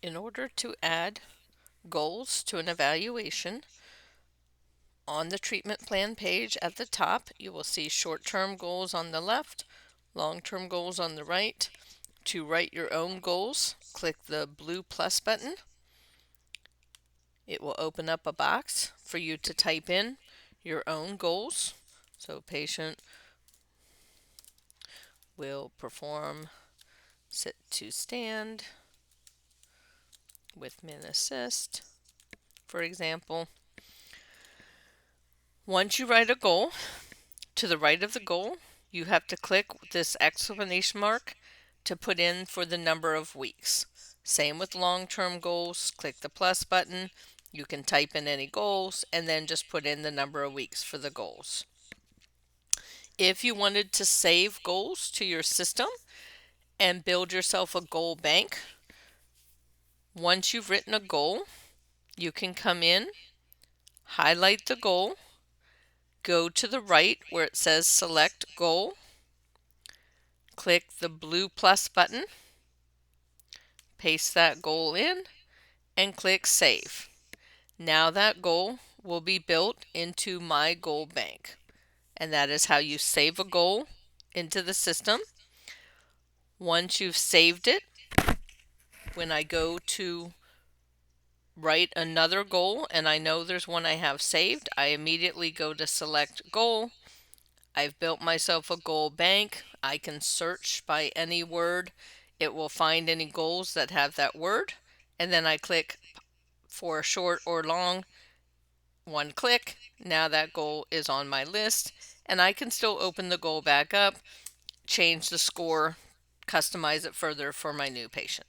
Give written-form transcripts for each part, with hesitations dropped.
In order to add goals to an evaluation, on the treatment plan page at the top, you will see short-term goals on the left, long-term goals on the right. To write your own goals, click the blue plus button. It will open up a box for you to type in your own goals. So patient will perform sit to stand with min assist, for example. Once you write a goal, to the right of the goal, you have to click this exclamation mark to put in for the number of weeks. Same with long-term goals, click the plus button. You can type in any goals and then just put in the number of weeks for the goals. If you wanted to save goals to your system and build yourself a goal bank, once you've written a goal, you can come in, highlight the goal, go to the right where it says select goal, click the blue plus button, paste that goal in, and click save. Now that goal will be built into my goal bank. And that is how you save a goal into the system. Once you've saved it, when I go to write another goal and I know there's one I have saved, I immediately go to select goal. I've built myself a goal bank. I can search by any word. It will find any goals that have that word, and then I click for short or long. One click, now that goal is on my list, and I can still open the goal back up, change the score, customize it further for my new patient.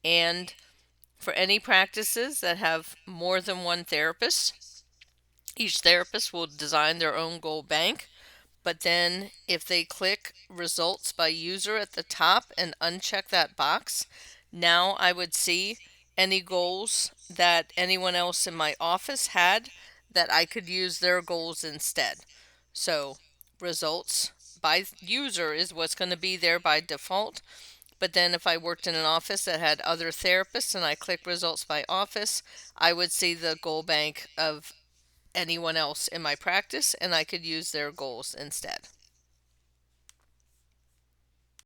And for any practices that have more than one therapist, each therapist will design their own goal bank. But then if they click results by user at the top and uncheck that box, now I would see any goals that anyone else in my office had that I could use their goals instead. So results by user is what's going to be there by default. But then if I worked in an office that had other therapists and I click results by office, I would see the goal bank of anyone else in my practice and I could use their goals instead.